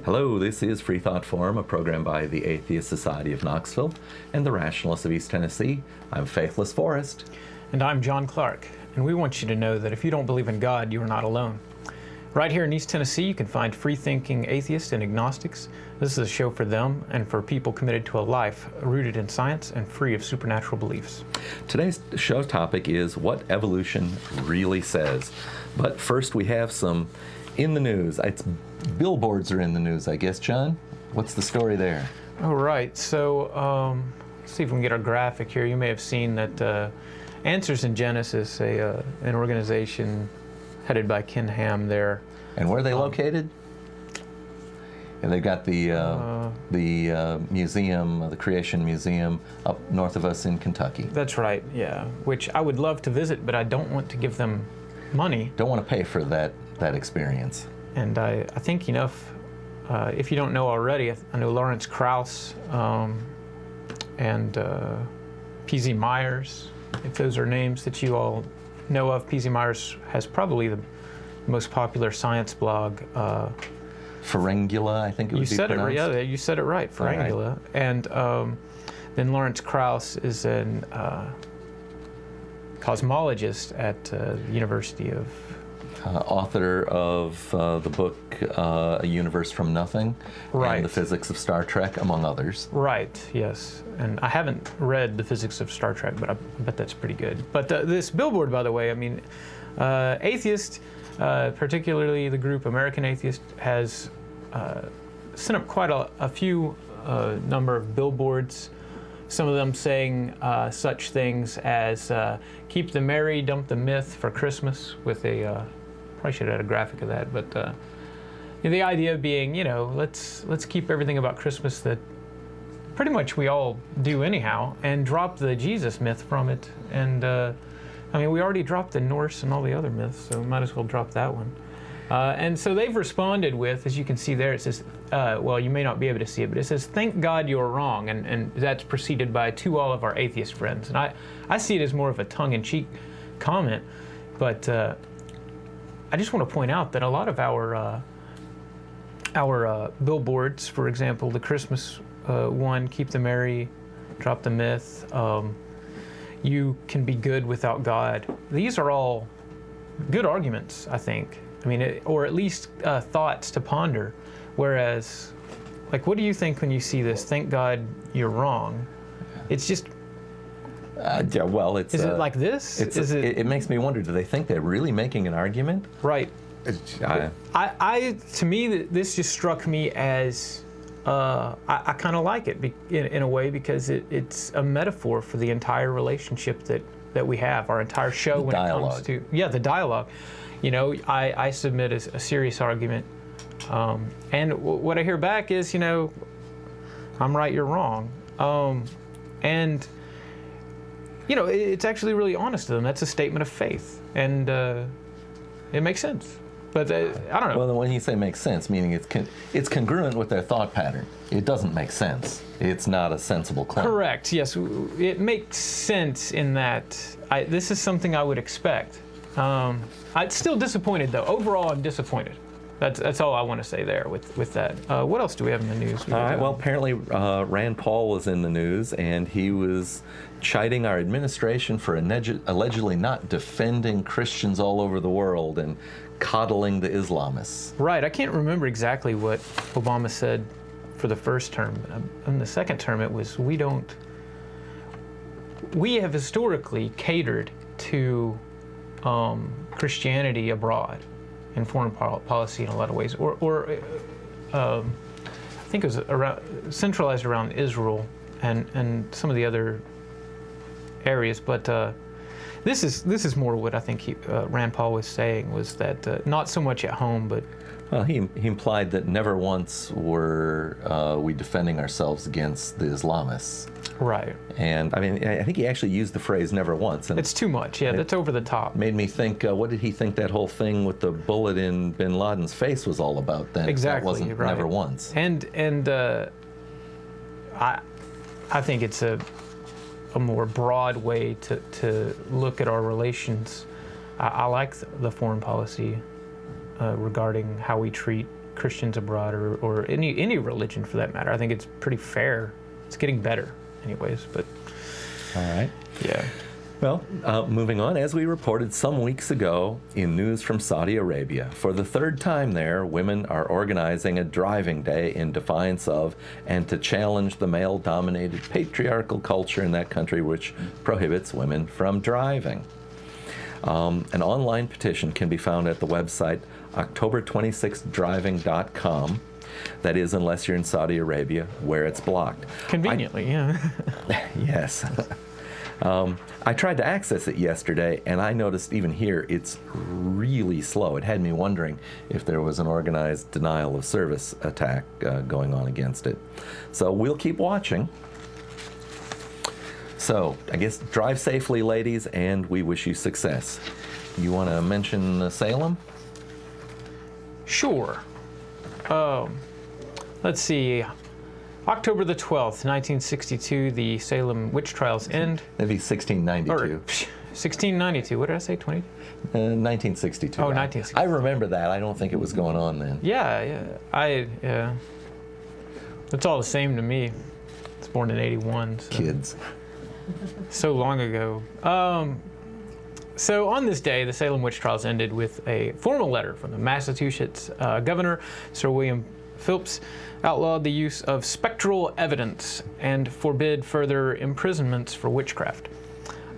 Hello, this is Freethought Forum, a program by the Atheist Society of Knoxville and the Rationalists of East Tennessee. I'm Faithless Forrest. And I'm John Clark, and we want you to know that if you don't believe in God, you are not alone. Right here in East Tennessee, you can find free-thinking atheists and agnostics. This is a show for them and for people committed to a life rooted in science and free of supernatural beliefs. Today's show topic is what evolution really says. But first we have some in the news. Billboards are in the news, I guess, John. What's the story there? All right, so let's see if we can get our graphic here. You may have seen that Answers in Genesis, an organization headed by Ken Ham there. And where are they located? And they've got the museum, the Creation Museum, up north of us in Kentucky. That's right, yeah, which I would love to visit, but I don't want to give them money. Don't want to pay for that experience. And I think, if you don't know already, I know Lawrence Krauss and P.Z. Myers, if those are names that you all know of. P.Z. Myers has probably the most popular science blog. Pharyngula, I think it would be pronounced. Yeah, you said it right, Pharyngula. Right. And then Lawrence Krauss is an cosmologist at the University of... author of the book A Universe from Nothing, right, and The Physics of Star Trek, among others. Right, yes. And I haven't read The Physics of Star Trek, but I bet that's pretty good. But this billboard, by the way, I mean, atheists, particularly the group American Atheist, has sent up quite a few number of billboards, some of them saying such things as keep the merry, dump the myth for Christmas, with a... probably should have had a graphic of that, but the idea being, let's keep everything about Christmas that pretty much we all do anyhow, and drop the Jesus myth from it. And I mean, we already dropped the Norse and all the other myths, so we might as well drop that one. And so they've responded with, as you can see there, it says, well, you may not be able to see it, but it says, "Thank God you're wrong," and that's preceded by "to all of our atheist friends." And I see it as more of a tongue-in-cheek comment, but I just want to point out that a lot of our billboards, for example, the Christmas one, "Keep the merry, drop the myth," "You can be good without God." These are all good arguments, I think. I mean, or at least thoughts to ponder. Whereas, like, what do you think when you see this? "Thank God you're wrong." It's just... yeah, well, it's... Is it like this? It makes me wonder, do they think they're really making an argument? Right. To me, this just struck me as... I kind of like it in a way, because it's a metaphor for the entire relationship that we have, our entire show when it comes to... Yeah, the dialogue. I submit a serious argument, and what I hear back is, I'm right, you're wrong. And, it's actually really honest to them. That's a statement of faith, and it makes sense. But I don't know. Well, when you say makes sense, meaning it's congruent with their thought pattern. It doesn't make sense. It's not a sensible claim. Correct, yes. It makes sense in that this is something I would expect. I'm still disappointed, though. Overall, I'm disappointed. That's all I want to say there with that. What else do we have in the news? All right, well, apparently Rand Paul was in the news, and he was chiding our administration for allegedly not defending Christians all over the world and coddling the Islamists. Right. I can't remember exactly what Obama said for the first term. In the second term, it was, we have historically catered to Christianity abroad in foreign policy in a lot of ways, or I think it was centralized around Israel and some of the other areas. But this is more what I think Rand Paul was saying, was that not so much at home, but... Well, he implied that never once were we defending ourselves against the Islamists. Right. And I mean, I think he actually used the phrase "never once." And it's too much. Yeah, that's over the top. Made me think, what did he think that whole thing with the bullet in Bin Laden's face was all about then? Exactly. That wasn't right. Never once. And I think it's a more broad way to look at our relations. I like the foreign policy regarding how we treat Christians abroad, or any religion for that matter. I think it's pretty fair. It's getting better, anyways. But all right. Yeah. Well, moving on, as we reported some weeks ago in news from Saudi Arabia, for the third time there, women are organizing a driving day in defiance of and to challenge the male-dominated patriarchal culture in that country, which prohibits women from driving. An online petition can be found at the website October26driving.com. That is, unless you're in Saudi Arabia, where it's blocked. Conveniently, yeah. Yes. I tried to access it yesterday, and I noticed even here it's really slow. It had me wondering if there was an organized denial of service attack going on against it. So we'll keep watching. So I guess drive safely, ladies, and we wish you success. You want to mention Salem? Sure. Let's see. October the 12th, 1962, the Salem witch trials end. That'd be 1692. Or 1692. What did I say? 1962. Oh, 1962. I remember that. I don't think it was going on then. Yeah. It's all the same to me. I was born in 81. So. Kids. So long ago. So on this day, the Salem witch trials ended with a formal letter from the Massachusetts governor, Sir William Phillips, outlawed the use of spectral evidence and forbid further imprisonments for witchcraft.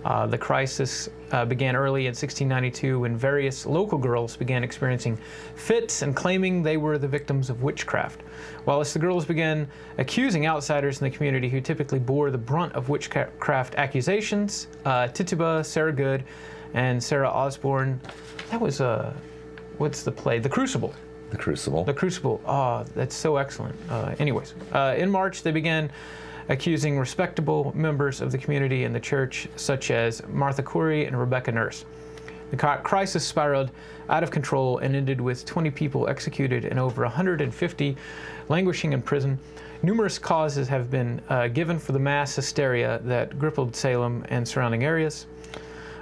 The crisis began early in 1692 when various local girls began experiencing fits and claiming they were the victims of witchcraft. Whilst the girls began accusing outsiders in the community who typically bore the brunt of witchcraft accusations, Tituba, Sarah Good, and Sarah Osborne. That was, what's the play? The Crucible. The Crucible. The Crucible. Oh, that's so excellent. Anyways, in March, they began accusing respectable members of the community and the church, such as Martha Corey and Rebecca Nurse. The crisis spiraled out of control and ended with 20 people executed and over 150 languishing in prison. Numerous causes have been given for the mass hysteria that crippled Salem and surrounding areas.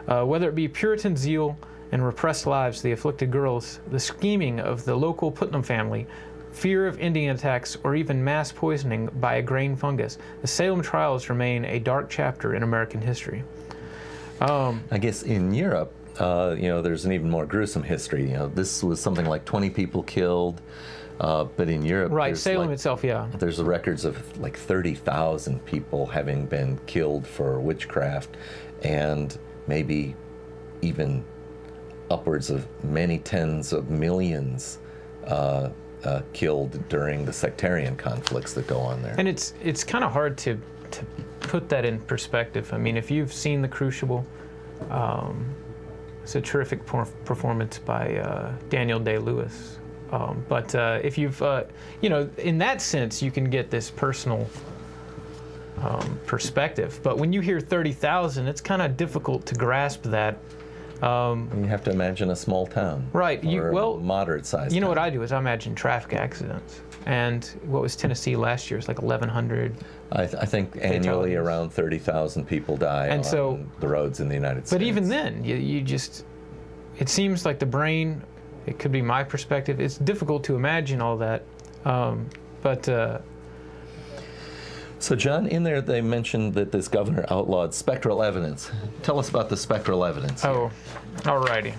Whether it be Puritan zeal and repressed lives, the afflicted girls, the scheming of the local Putnam family, fear of Indian attacks, or even mass poisoning by a grain fungus, the Salem trials remain a dark chapter in American history. I guess in Europe, there's an even more gruesome history. This was something like 20 people killed, but in Europe, right, Salem itself, yeah. There's the records of like 30,000 people having been killed for witchcraft, and maybe even upwards of many tens of millions killed during the sectarian conflicts that go on there. And it's kind of hard to put that in perspective. I mean, if you've seen The Crucible, it's a terrific performance by Daniel Day-Lewis. But if you've, in that sense, you can get this personal perspective. But when you hear 30,000, it's kind of difficult to grasp that. You have to imagine a small town, right? Or a moderate-sized. You know town. what I do is I imagine traffic accidents. And what was Tennessee last year? It's like 1,100. I think annually around 30,000 people die on the roads in the United States. But even then, you just, it seems like the brain, it could be my perspective, it's difficult to imagine all that. So, John, in there they mentioned that this governor outlawed spectral evidence. Tell us about the spectral evidence. Oh, alrighty.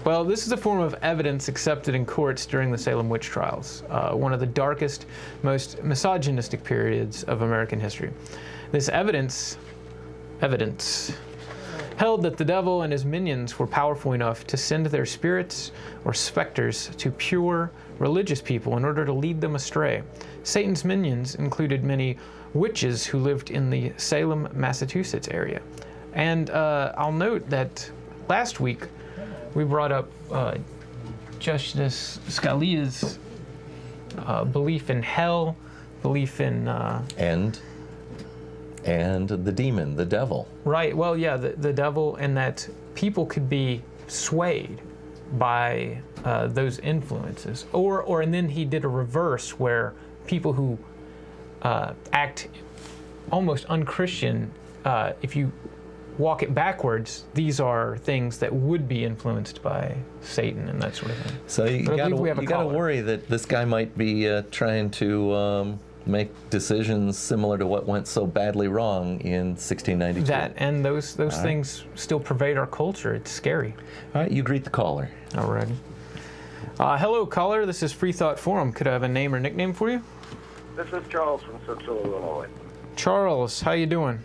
Well, this is a form of evidence accepted in courts during the Salem witch trials, one of the darkest, most misogynistic periods of American history. This evidence held that the devil and his minions were powerful enough to send their spirits or specters to pure religious people in order to lead them astray. Satan's minions included many witches who lived in the Salem, Massachusetts area. And I'll note that last week we brought up Justice Scalia's belief in hell, belief in... And the demon, the devil. Right, well, yeah, the devil, and that people could be swayed by those influences. And then he did a reverse where people who act almost unchristian, if you walk it backwards, these are things that would be influenced by Satan and that sort of thing. So you got to worry that this guy might be trying to make decisions similar to what went so badly wrong in 1692. That and those things still pervade our culture. It's scary. All right, you greet the caller. All right. Hello, caller. This is Freethought Forum. Could I have a name or nickname for you? This is Charles from Central Illinois. Charles, how you doing?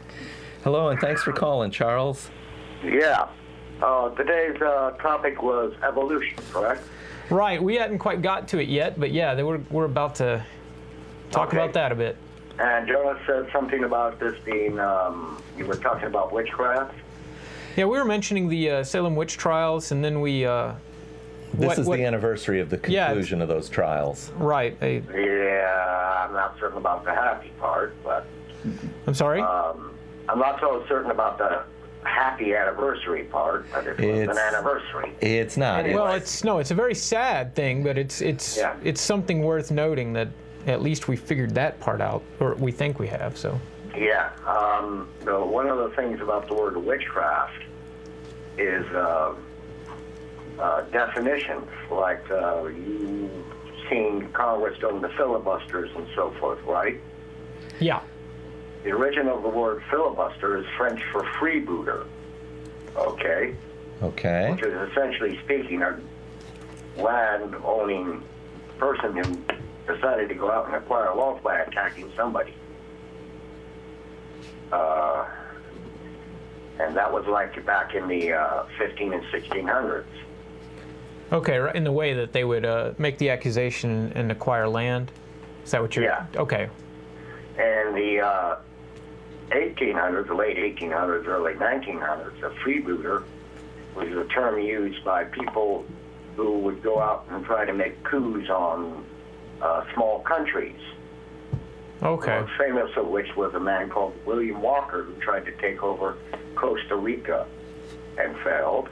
Hello, and thanks for calling, Charles. Yeah. Today's topic was evolution, correct? Right. We hadn't quite got to it yet, but yeah, we're about to talk about that a bit. And Jonas said something about this being, you were talking about witchcraft? Yeah, we were mentioning the Salem witch trials, and then we... This is the anniversary of the conclusion of those trials. Right. Yeah, I'm not certain about the happy part, but... I'm sorry? I'm not so certain about the happy anniversary part, but it was an anniversary. It's not. Anyway. Well, it's a very sad thing, but it's something worth noting that at least we figured that part out, or we think we have. So. Yeah. One of the things about the word witchcraft is definitions, like you've seen Congress doing the filibusters and so forth, right? Yeah. The origin of the word filibuster is French for freebooter, okay? Okay. Which is essentially speaking a land-owning person who decided to go out and acquire wealth by attacking somebody. And that was like back in the 15 and 1600s. Okay, right, in the way that they would make the accusation and acquire land? Is that what you're... Yeah. Okay. And the 1800s, the late 1800s, early 1900s, a freebooter was a term used by people who would go out and try to make coups on small countries. Okay. The most famous of which was a man called William Walker, who tried to take over Costa Rica and failed.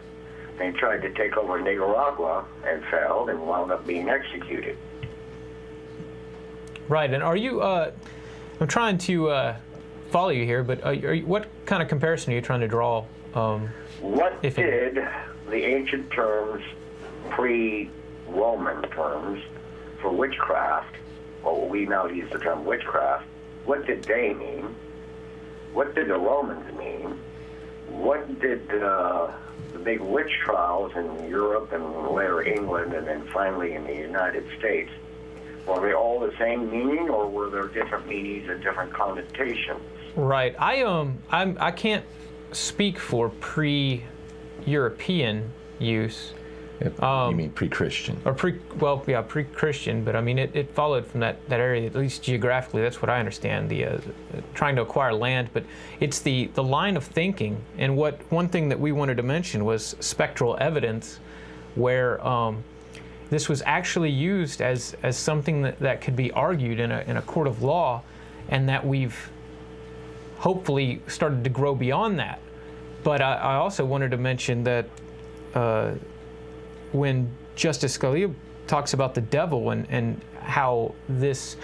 And he tried to take over Nicaragua and failed and wound up being executed. Right, and are you... I'm trying to follow you here, but what kind of comparison are you trying to draw? What did the ancient terms, pre-Roman terms, for witchcraft, or we now use the term witchcraft, what did they mean? What did the Romans mean? What did the big witch trials in Europe and later England and then finally in the United States, were they all the same meaning, or were there different meanings and different connotations? Right. I can't speak for pre-European use. You mean pre-Christian? Or pre-Christian, but I mean it followed from that area, at least geographically. That's what I understand. The trying to acquire land, but it's the line of thinking. And one thing that we wanted to mention was spectral evidence, where this was actually used as something that could be argued in a court of law, and that we've hopefully started to grow beyond that. But I also wanted to mention that when Justice Scalia talks about the devil and how this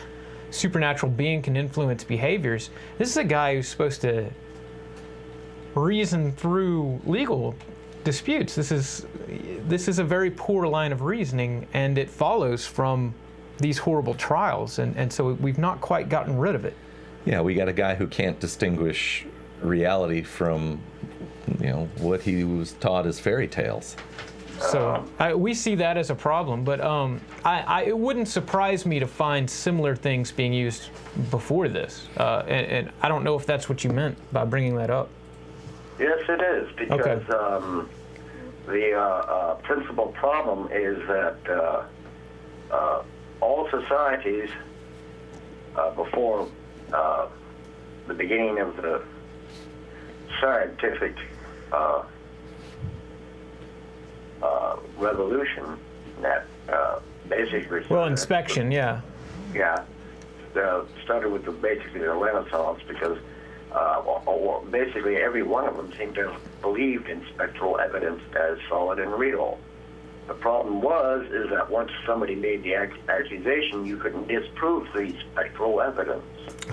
supernatural being can influence behaviors, this is a guy who's supposed to reason through legal disputes. This is a very poor line of reasoning, and it follows from these horrible trials, and so we've not quite gotten rid of it. Yeah, we got a guy who can't distinguish reality from, what he was taught as fairy tales. So we see that as a problem, but it wouldn't surprise me to find similar things being used before this, and I don't know if that's what you meant by bringing that up. Yes, it is, because the principal problem is that all societies before the beginning of the scientific revolution that basically... Well, inspection, yeah. Yeah. Started with basically the Renaissance, because basically every one of them seemed to have believed in spectral evidence as solid and real. The problem is that once somebody made the accusation, you couldn't disprove the spectral evidence.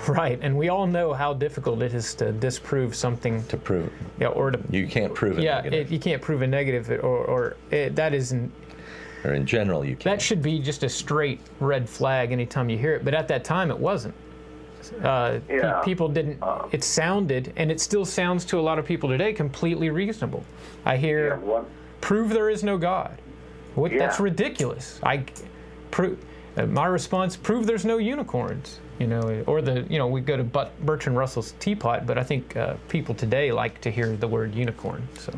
Right, and we all know how difficult it is to disprove something. To prove it. Yeah, or to... You can't prove it. Yeah, you can't prove a negative, that isn't... Or in general, you can't. That should be just a straight red flag anytime you hear it, but at that time it wasn't. People didn't... It sounded, and it still sounds to a lot of people today, completely reasonable. I hear, prove there is no God. That's ridiculous. My response, prove there's no unicorns. We go to Bertrand Russell's teapot, but I think people today like to hear the word unicorn. So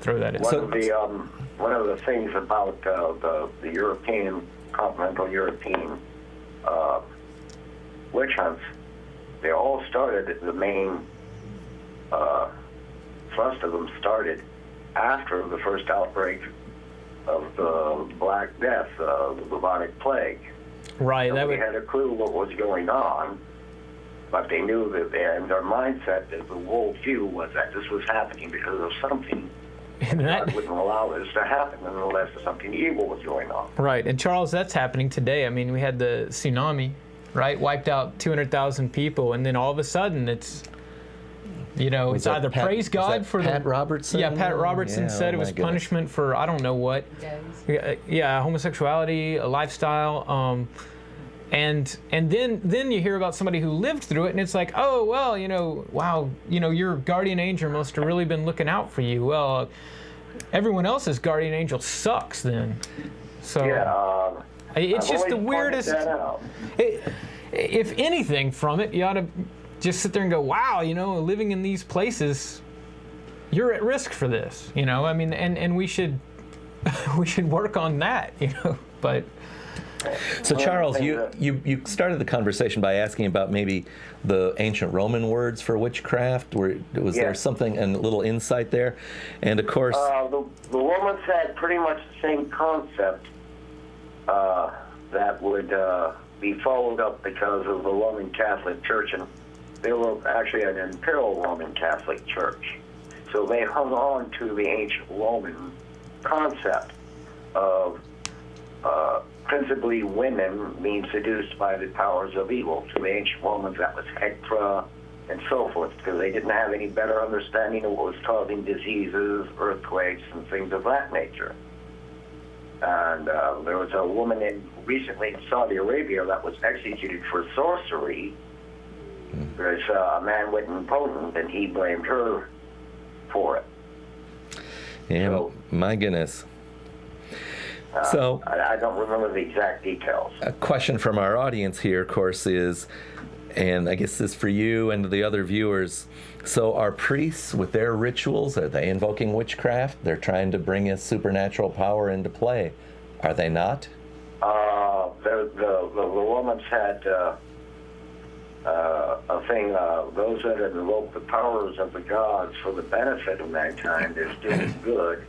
throw that in. One of the things about the European, continental European witch hunts, they all started, the main thrust of them started after the first outbreak of the Black Death, the bubonic plague. Right. Nobody had a clue what was going on, but they knew that their mindset, the worldview was that this was happening because of something. And God wouldn't allow this to happen unless something evil was going on. Right. And Charles, that's happening today. I mean, we had the tsunami, right? Wiped out 200,000 people, and then all of a sudden it's... it's either praise God for Pat Robertson? Yeah, Pat Robertson said it was punishment for I don't know what. Yeah, homosexuality, a lifestyle, and then you hear about somebody who lived through it, and it's like, oh well, wow, your guardian angel must have really been looking out for you. Well, everyone else's guardian angel sucks then. So it's just the weirdest. If anything from it, you ought to just sit there and go, wow, living in these places, you're at risk for this, I mean, and we should work on that, but. So Charles, you started the conversation by asking about maybe the ancient Roman words for witchcraft. Was there something, and a little insight there? And of course, the Romans had pretty much the same concept that would be followed up because of the Roman Catholic Church, and they were actually an imperial Roman Catholic Church. So they hung on to the ancient Roman concept of principally women being seduced by the powers of evil. To the ancient Romans, that was Hectra and so forth, because they didn't have any better understanding of what was causing diseases, earthquakes, and things of that nature. And there was a woman recently in Saudi Arabia that was executed for sorcery. There's a man went impotent, and he blamed her for it. Yeah, so, my goodness. So I don't remember the exact details. A question from our audience here, of course, is, and I guess this is for you and the other viewers, so are priests with their rituals, are they invoking witchcraft? They're trying to bring a supernatural power into play. Are they not? The Romans had a thing, those that invoke the powers of the gods for the benefit of mankind is doing good,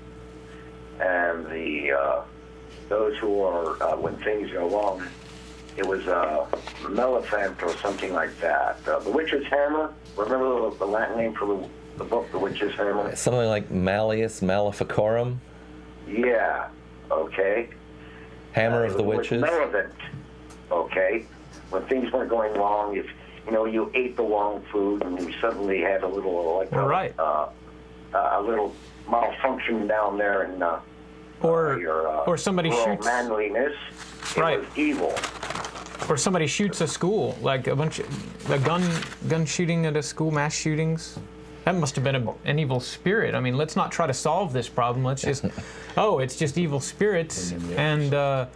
and those who are, when things go wrong, it was Maleficent or something like that. The Witch's Hammer, remember the Latin name for the book, The Witch's Hammer? Something like Malleus Maleficorum? Yeah, okay. Hammer of the Witches? Maleficent, okay. When things weren't going wrong, if you ate the wrong food and you suddenly had a little, a little malfunction down there in or somebody shoots manliness, it was evil. Or somebody shoots a school, like a gun shooting at a school, mass shootings. That must have been an evil spirit. I mean, let's not try to solve this problem. Let's just, it's just evil spirits, and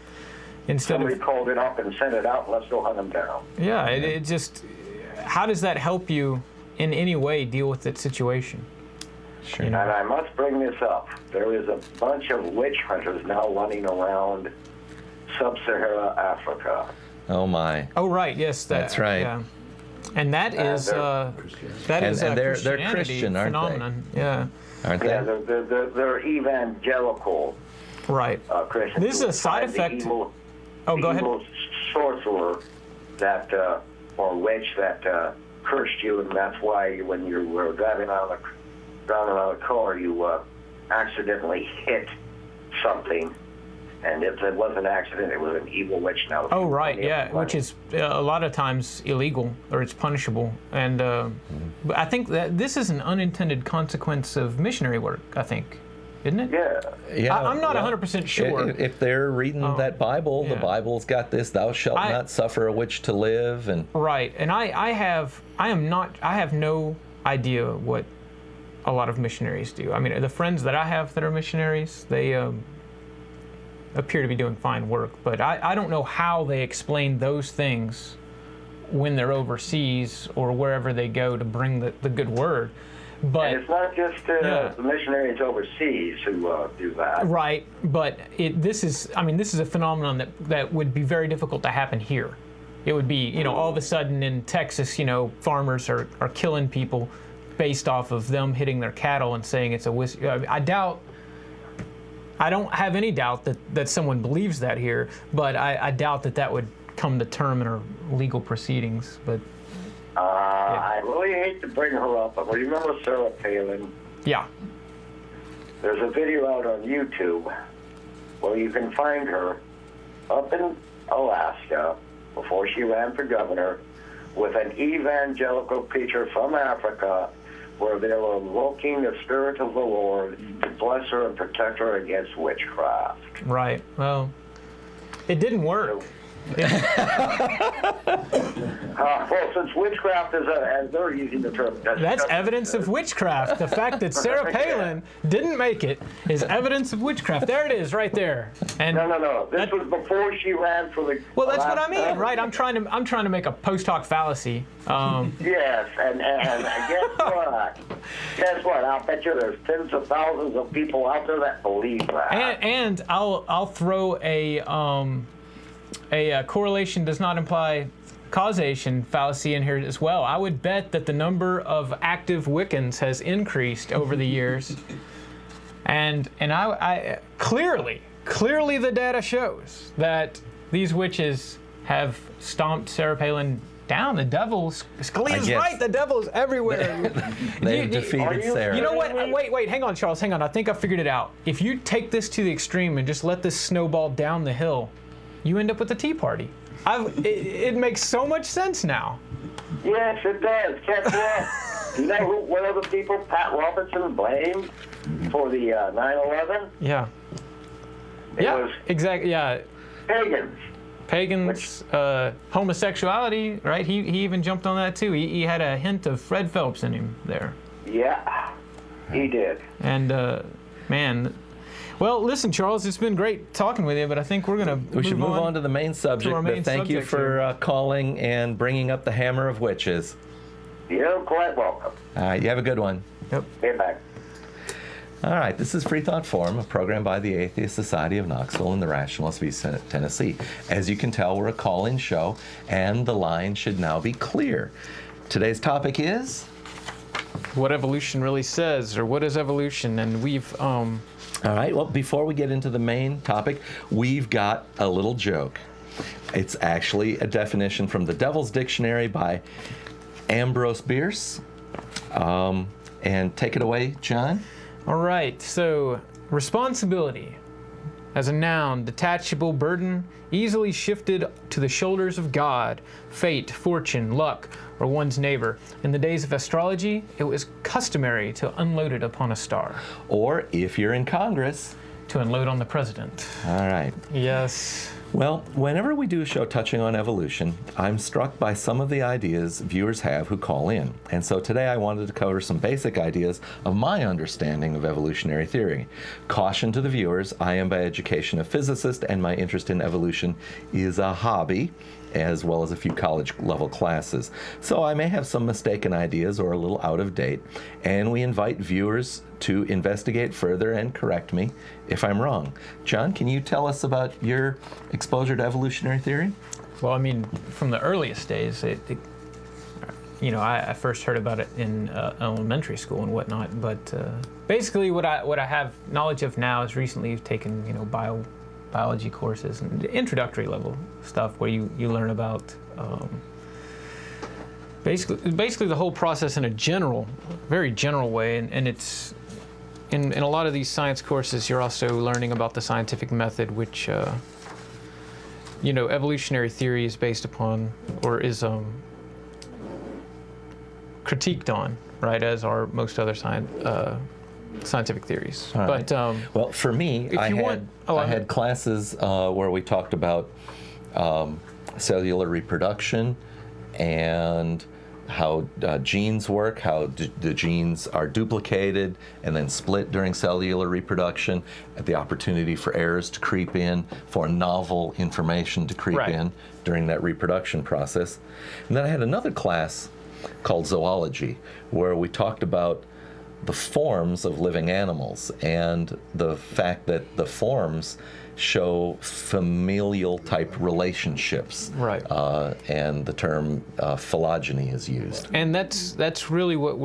instead somebody called it up and sent it out, let's go hunt them down. Yeah, it just, how does that help you in any way deal with that situation? Sure. And I must bring this up. There is a bunch of witch hunters now running around sub-Saharan Africa. Oh my! Oh right, yes, that's right. Yeah. And that is a they're Christian, aren't phenomenon. They? Yeah. Aren't they? Yeah, they're evangelical. Right. Christians. This is a side effect. Go ahead. Evil sorcerer that or witch that cursed you, and that's why when you were driving on a car, you accidentally hit something, and if it was an accident, it was an evil witch. Now, Oh, right, yeah, which is a lot of times illegal, or it's punishable. And but I think that this is an unintended consequence of missionary work, I think, isn't it? Yeah, I'm not 100% sure. If they're reading that Bible, the Bible's got this: "Thou shalt not suffer a witch to live." And right, and I have no idea what a lot of missionaries do. I mean, the friends that I have that are missionaries, they appear to be doing fine work, but I don't know how they explain those things when they're overseas or wherever they go to bring the good word. But and it's not just the missionaries overseas who do that. Right, but this is a phenomenon that would be very difficult to happen here. It would be, all of a sudden in Texas, farmers are killing people based off of them hitting their cattle and saying it's a whiskey. I don't have any doubt that someone believes that here, but I doubt that would come to term in our legal proceedings. But I really hate to bring her up, but remember Sarah Palin? Yeah. There's a video out on YouTube where you can find her up in Alaska before she ran for governor with an evangelical preacher from Africa where they were invoking the Spirit of the Lord to bless her and protect her against witchcraft. Right. Well, it didn't work. Well, since witchcraft is, as they're using the term... That's evidence of witchcraft. The fact that Sarah Palin didn't make it is evidence of witchcraft. There it is, right there. And No. This was before she ran for the... Well, that's what I mean, right? I'm trying to make a post hoc fallacy. Yes, and guess what? I'll bet you there's tens of thousands of people out there that believe that. And I'll throw a correlation does not imply causation fallacy in here as well. I would bet that the number of active Wiccans has increased over the years, and I clearly the data shows that these witches have stomped Sarah Palin down. The devil's Scalia's right. The devil's everywhere. They've defeated Sarah. You know what? Wait. Hang on, Charles. Hang on. I think I figured it out. If you take this to the extreme and just let this snowball down the hill, you end up with the Tea Party. It makes so much sense now. Yes, it does. Guess what? You know what other people Pat Robertson blamed for the 9/11? Yeah. It was exactly. Yeah. Pagans, homosexuality, right? He even jumped on that too. He had a hint of Fred Phelps in him there. Yeah, he did. And man. Well, listen, Charles, it's been great talking with you, but I think we should move on to the main subject. But thank you for calling and bringing up the hammer of witches. You're quite welcome. All right, you have a good one. Yep. Get back. All right, this is Freethought Forum, a program by the Atheist Society of Knoxville and the Rationalists of East Tennessee. As you can tell, we're a call-in show, and the line should now be clear. Today's topic is... what evolution really says, or what is evolution? And we've... All right, well, before we get into the main topic, we've got a little joke. It's actually a definition from the Devil's Dictionary by Ambrose Bierce. And take it away, John. All right, so responsibility. As a noun, detachable burden, easily shifted to the shoulders of God, fate, fortune, luck, or one's neighbor. In the days of astrology, it was customary to unload it upon a star. Or, if you're in Congress, to unload on the president. All right. Yes. Well, whenever we do a show touching on evolution, I'm struck by some of the ideas viewers have who call in. And so today I wanted to cover some basic ideas of my understanding of evolutionary theory. Caution to the viewers, I am by education a physicist, and my interest in evolution is a hobby, as well as a few college-level classes. So I may have some mistaken ideas or a little out of date, and we invite viewers to investigate further and correct me if I'm wrong. John, can you tell us about your exposure to evolutionary theory? Well, I mean, from the earliest days, I first heard about it in elementary school and whatnot, but basically what I have knowledge of now is recently taken, biology courses and introductory level stuff where you learn about basically the whole process in a very general way, and it's in a lot of these science courses, you're also learning about the scientific method, which, evolutionary theory is based upon, or is critiqued on, right, as are most other scientific theories. All right. But well, for me, I had classes where we talked about cellular reproduction and how genes work, how the genes are duplicated and then split during cellular reproduction, at the opportunity for errors to creep in, for novel information to creep in during that reproduction process. And then I had another class called zoology, where we talked about the forms of living animals and the fact that the forms show familial type relationships, and the term phylogeny is used. And that's really what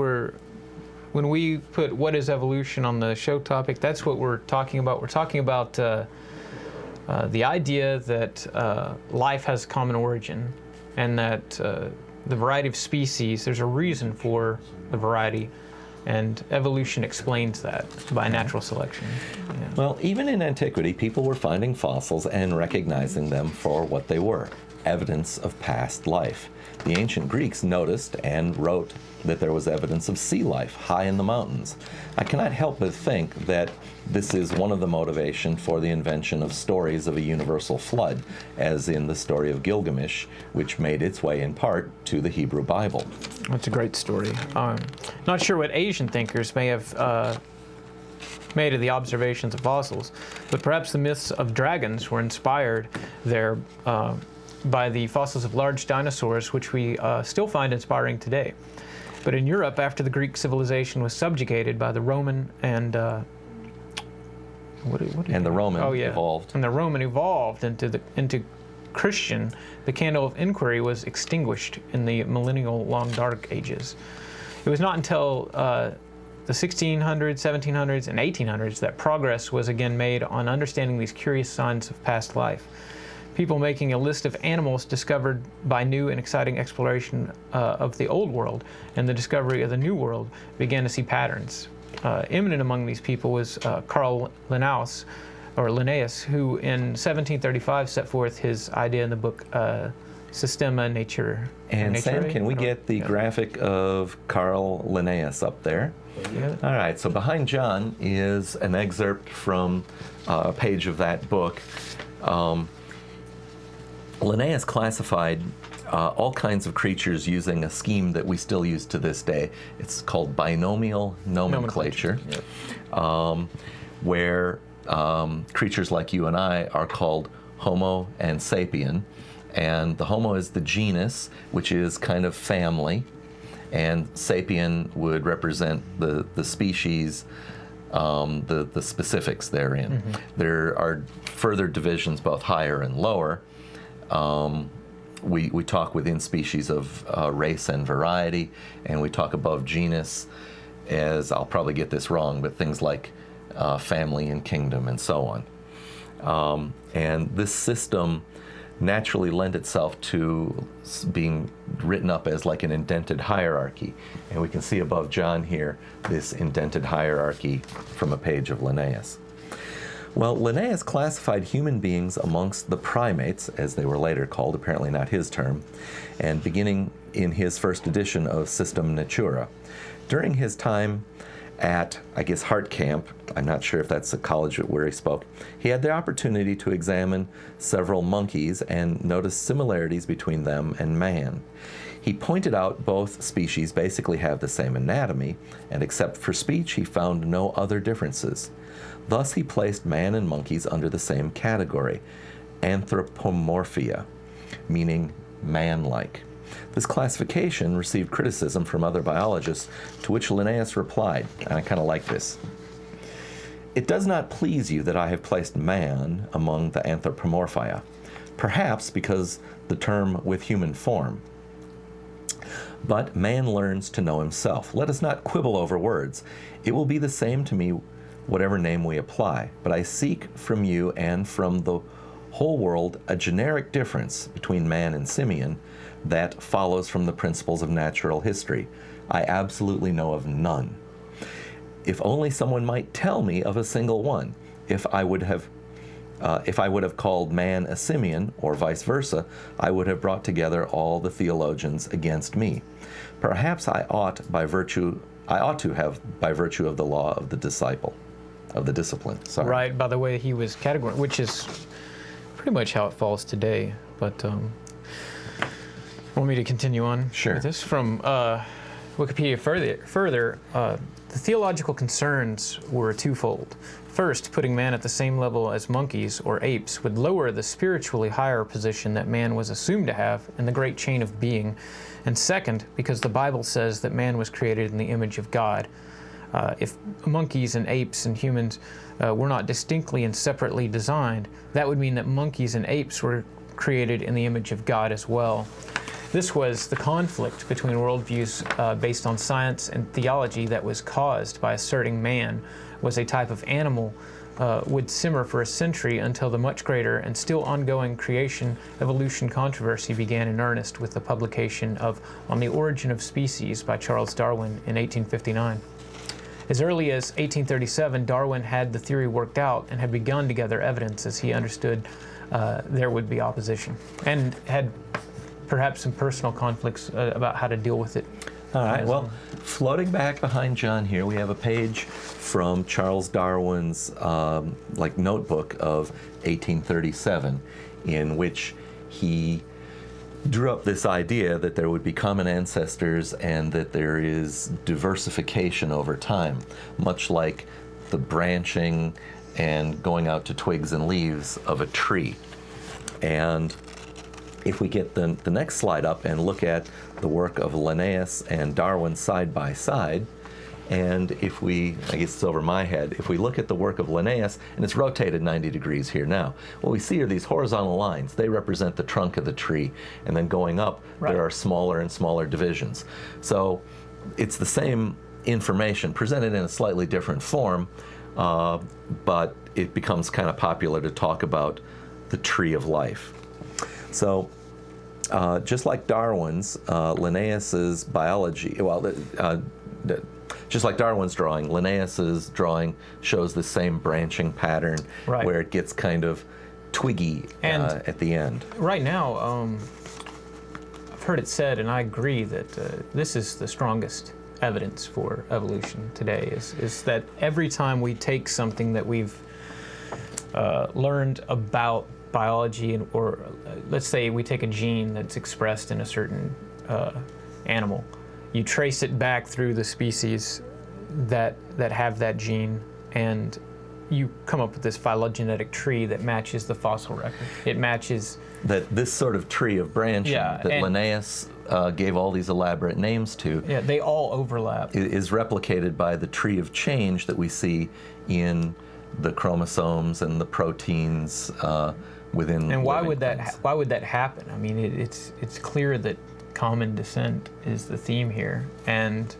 when we put what is evolution on the show topic, that's what we're talking about. We're talking about the idea that life has common origin, and that the variety of species, there's a reason for the variety, and evolution explains that by natural selection. Yeah. Well, even in antiquity, people were finding fossils and recognizing them for what they were, evidence of past life. The ancient Greeks noticed and wrote that there was evidence of sea life high in the mountains. I cannot help but think that this is one of the motivations for the invention of stories of a universal flood, as in the story of Gilgamesh, which made its way in part to the Hebrew Bible. That's a great story. Not sure what Asian thinkers may have made of the observations of fossils, but perhaps the myths of dragons were inspired there by the fossils of large dinosaurs, which we still find inspiring today. But in Europe, after the Greek civilization was subjugated by the Roman and the Roman evolved. And the Roman evolved into Christian, the candle of inquiry was extinguished in the millennial long dark ages. It was not until the 1600s, 1700s, and 1800s that progress was again made on understanding these curious signs of past life. People making a list of animals discovered by new and exciting exploration of the old world and the discovery of the new world began to see patterns. Eminent among these people was Carl Linnaeus, who in 1735 set forth his idea in the book Systema Naturae. And Sam, can we get the graphic of Carl Linnaeus up there? Yeah. All right, so behind John is an excerpt from a page of that book. Linnaeus classified all kinds of creatures using a scheme that we still use to this day. It's called binomial nomenclature, where creatures like you and I are called Homo and Sapien. And the Homo is the genus, which is kind of family, and Sapien would represent the species, the specifics therein. Mm-hmm. There are further divisions, both higher and lower. We talk within species of race and variety, and we talk above genus as, I'll probably get this wrong, but things like family and kingdom and so on. And this system naturally lent itself to being written up as like an indented hierarchy. And we can see above John here this indented hierarchy from a page of Linnaeus. Well, Linnaeus classified human beings amongst the primates, as they were later called, apparently not his term, and beginning in his first edition of System Naturae. During his time at, I guess, Hart Camp, I'm not sure if that's the college where he spoke, he had the opportunity to examine several monkeys and notice similarities between them and man. He pointed out both species basically have the same anatomy, and except for speech, he found no other differences. Thus, he placed man and monkeys under the same category, anthropomorphia, meaning man-like. This classification received criticism from other biologists, to which Linnaeus replied, and I kind of like this: "It does not please you that I have placed man among the anthropomorphia, perhaps because the term with human form. But man learns to know himself. Let us not quibble over words. It will be the same to me whatever name we apply. But I seek from you and from the whole world a generic difference between man and simian that follows from the principles of natural history. I absolutely know of none." If only someone might tell me of a single one. If I would have called man a simian, or vice versa, I would have brought together all the theologians against me. Perhaps I ought to have by virtue of the law of the discipline. Sorry. Right, by the way he was categorized, which is pretty much how it falls today. But want me to continue on Sure. with this? From Wikipedia further, the theological concerns were twofold. First, putting man at the same level as monkeys or apes would lower the spiritually higher position that man was assumed to have in the great chain of being. And second, because the Bible says that man was created in the image of God. If monkeys and apes and humans were not distinctly and separately designed, that would mean that monkeys and apes were created in the image of God as well. This was the conflict between worldviews based on science and theology that was caused by asserting man was a type of animal would simmer for a century until the much greater and still ongoing creation-evolution controversy began in earnest with the publication of On the Origin of Species by Charles Darwin in 1859. As early as 1837, Darwin had the theory worked out and had begun to gather evidence as he understood there would be opposition, and had perhaps some personal conflicts about how to deal with it. All right, well, floating back behind John here, we have a page from Charles Darwin's notebook of 1837, in which he drew up this idea that there would be common ancestors and that there is diversification over time, much like the branching and going out to twigs and leaves of a tree. And if we get the next slide up and look at the work of Linnaeus and Darwin side by side, and if we, I guess it's over my head, if we look at the work of Linnaeus, and it's rotated 90 degrees here now, what we see are these horizontal lines. They represent the trunk of the tree, and then going up, Right. there are smaller and smaller divisions. So it's the same information presented in a slightly different form, but it becomes kind of popular to talk about the tree of life. So just like Darwin's, Linnaeus's biology, just like Darwin's drawing, Linnaeus's drawing shows the same branching pattern, Right. where it gets kind of twiggy And at the end. right now, I've heard it said, and I agree, that this is the strongest evidence for evolution today, is that every time we take something that we've learned about biology, or let's say we take a gene that's expressed in a certain animal, you trace it back through the species that have that gene, and you come up with this phylogenetic tree that matches the fossil record. It matches That this sort of tree of branching Yeah, that and- Linnaeus gave all these elaborate names to Yeah, they all overlap. is replicated by the tree of change that we see in the chromosomes and the proteins within. And why living would that things. why would that happen? I mean, it's clear that common descent is the theme here, and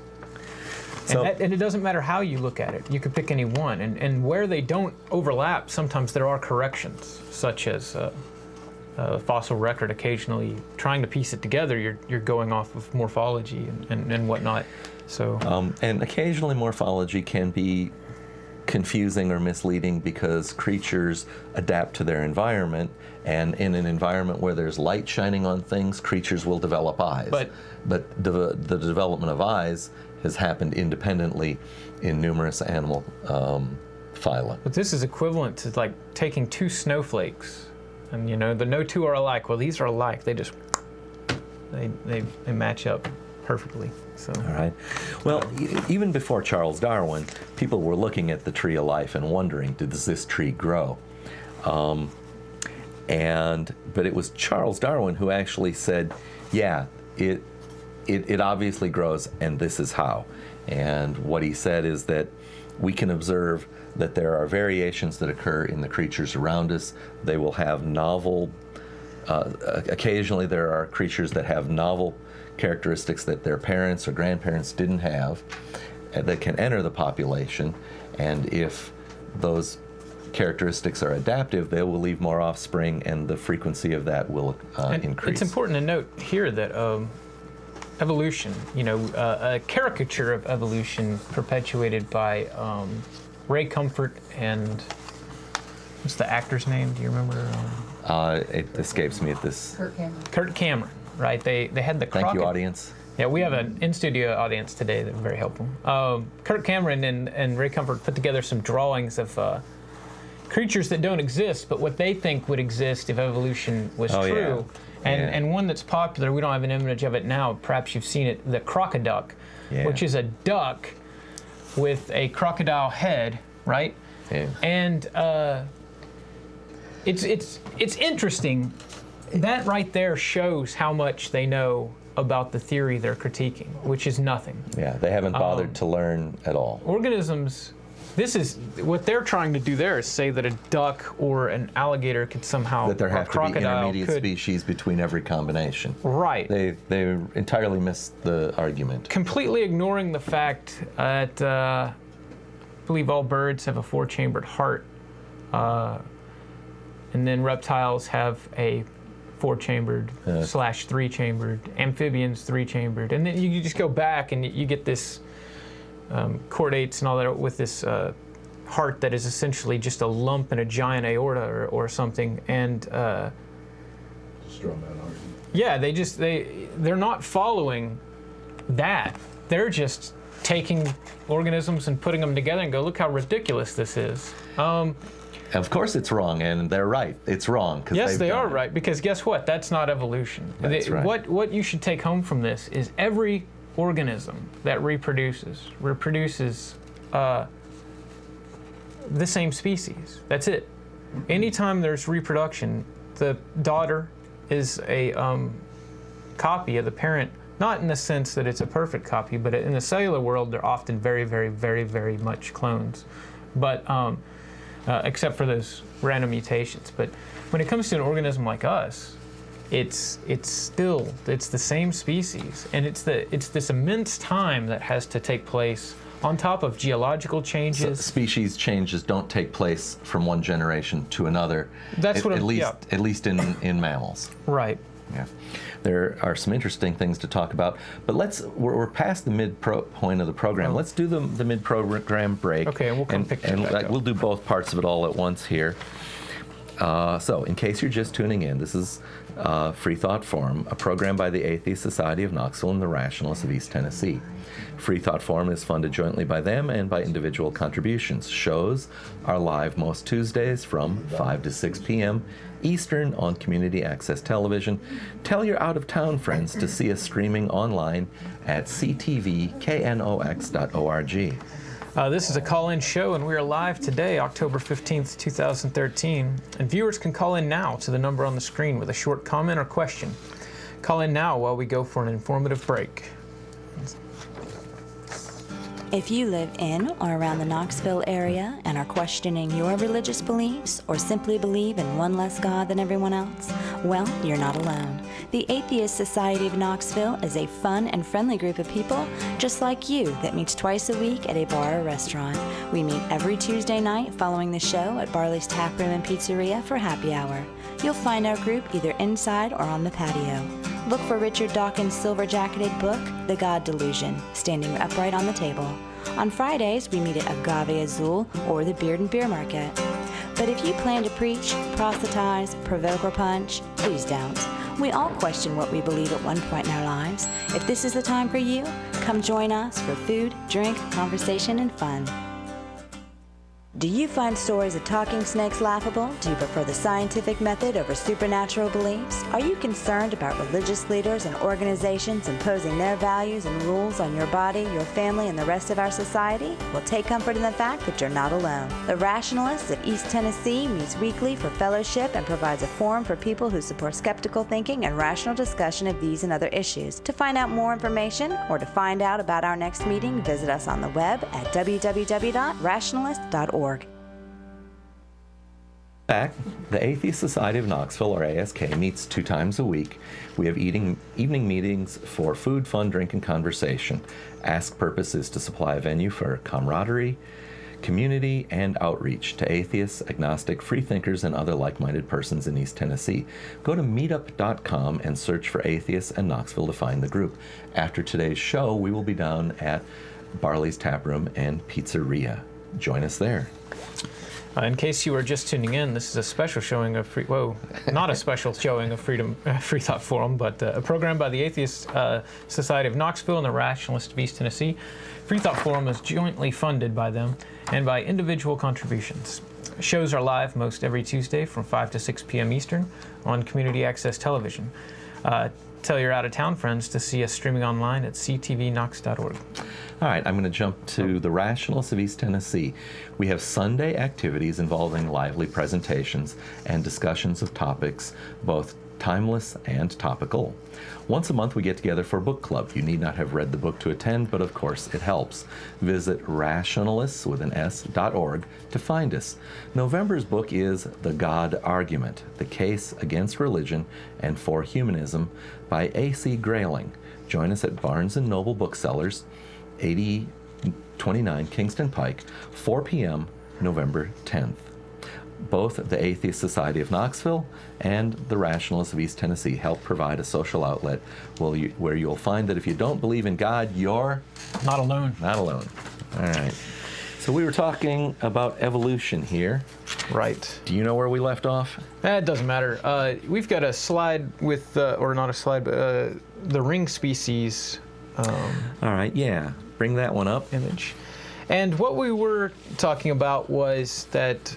So- and it doesn't matter how you look at it. You could pick any one, and where they don't overlap, sometimes there are corrections, such as fossil record. Occasionally, trying to piece it together, you're going off of morphology and whatnot. So And occasionally morphology can be confusing or misleading because creatures adapt to their environment, and in an environment where there's light shining on things, creatures will develop eyes. But the development of eyes has happened independently in numerous animal phyla. But this is equivalent to like taking two snowflakes, and the no two are alike. Well, these are alike. They just they match up perfectly. So All right. Well, even before Charles Darwin, people were looking at the tree of life and wondering, does this tree grow? But it was Charles Darwin who actually said, yeah, it obviously grows, and this is how. And what he said is that we can observe that there are variations that occur in the creatures around us. They will have novel, occasionally there are creatures that have novel characteristics that their parents or grandparents didn't have, that can enter the population, and if those characteristics are adaptive, they will leave more offspring, and the frequency of that will and increase. it's important to note here that evolution, a caricature of evolution perpetuated by Ray Comfort and what's the actor's name? Do you remember? It escapes me at this. Kurt Cameron, right? They had the Thank you, audience. Yeah, we have an in-studio audience today that are very helpful. Kurt Cameron and Ray Comfort put together some drawings of creatures that don't exist, but what they think would exist if evolution was true. Yeah. And one that's popular, we don't have an image of it now, perhaps you've seen it, the crocoduck, which is a duck with a crocodile head, right? Yeah. And it's interesting. That right there shows how much they know about the theory they're critiquing, which is nothing. Yeah, they haven't bothered to learn at all. Organisms, this is what they're trying to do there is say that a duck or an alligator could somehow, that there have to be intermediate could, species between every combination. Right. They entirely missed the argument. Completely ignoring the fact that I believe all birds have a 4-chambered heart, and then reptiles have a 4-chambered / 3-chambered, amphibians 3-chambered, and then you just go back and you get this chordates and all that with this heart that is essentially just a lump in a giant aorta or something, and yeah, they're not following that. They're just taking organisms and putting them together and go, look how ridiculous this is. Of course it's wrong, and they're right. It's wrong. Yes, they are right, because guess what? That's not evolution. That's right. What you should take home from this is every organism that reproduces the same species. That's it. Anytime there's reproduction, the daughter is a copy of the parent, not in the sense that it's a perfect copy, but in the cellular world, they're often very, very, very, very much clones. But except for those random mutations. But when it comes to an organism like us, it's the same species, and it's this immense time that has to take place on top of geological changes. So species changes don't take place from one generation to another. That's at least in mammals. Right. Yeah, there are some interesting things to talk about, but we're past the point of the program. Let's do the mid-program break. Okay, and we'll come pick that back up. We'll do both parts of it all at once here. So, in case you're just tuning in, this is Freethought Forum, a program by the Atheist Society of Knoxville and the Rationalists of East Tennessee. Freethought Forum is funded jointly by them and by individual contributions. Shows are live most Tuesdays from 5 to 6 p.m. Eastern on Community Access Television. Tell your out-of-town friends to see us streaming online at ctvknox.org. This is a call-in show, and we are live today, October 15th, 2013. And viewers can call in now to the number on the screen with a short comment or question. Call in now while we go for an informative break. If you live in or around the Knoxville area and are questioning your religious beliefs or simply believe in one less God than everyone else, well, you're not alone. The Atheist Society of Knoxville is a fun and friendly group of people just like you that meets twice a week at a bar or restaurant. We meet every Tuesday night following the show at Barley's Tap Room and Pizzeria for happy hour. You'll find our group either inside or on the patio. Look for Richard Dawkins' silver-jacketed book, The God Delusion, standing upright on the table. On Fridays, we meet at Agave Azul or the Beard and Beer Market. But if you plan to preach, proselytize, provoke, or punch, please don't. We all question what we believe at one point in our lives. If this is the time for you, come join us for food, drink, conversation, and fun. Do you find stories of talking snakes laughable? Do you prefer the scientific method over supernatural beliefs? Are you concerned about religious leaders and organizations imposing their values and rules on your body, your family, and the rest of our society? Well, take comfort in the fact that you're not alone. The Rationalists of East Tennessee meets weekly for fellowship and provides a forum for people who support skeptical thinking and rational discussion of these and other issues. To find out more information or to find out about our next meeting, visit us on the web at www.rationalist.org. Back, the Atheist Society of Knoxville, or ASK, meets 2 times a week. We have evening meetings for food, fun, drink, and conversation. Ask purpose is to supply a venue for camaraderie, community and outreach to atheists, agnostic, freethinkers, and other like-minded persons in East Tennessee. Go to meetup.com and search for Atheists and Knoxville to find the group. After today's show, we will be down at Barley's Tap Room and Pizzeria. Join us there. In case you are just tuning in, this is a special showing of not a special showing of Freethought Forum, but a program by the Atheist Society of Knoxville and the Rationalist of East Tennessee. Freethought Forum is jointly funded by them and by individual contributions. Shows are live most every Tuesday from 5 to 6 p.m. Eastern on Community Access Television. Tell your out-of-town friends to see us streaming online at ctvknox.org. All right, I'm going to jump to the Rationalists of East Tennessee. We have Sunday activities involving lively presentations and discussions of topics, both timeless and topical. Once a month we get together for a book club. You need not have read the book to attend, but of course it helps. Visit rationalists.org to find us. November's book is The God Argument, The Case Against Religion and for Humanism by A.C. Grayling. Join us at Barnes & Noble Booksellers, 8029 Kingston Pike, 4 p.m., November 10th. Both the Atheist Society of Knoxville and the Rationalists of East Tennessee help provide a social outlet where you'll find that if you don't believe in God, you're not alone. Not alone. All right. So we were talking about evolution here. Right. Do you know where we left off? It doesn't matter. We've got a slide with, or not a slide, but the ring species. All right, yeah. Bring that one up. Image. And what we were talking about was that,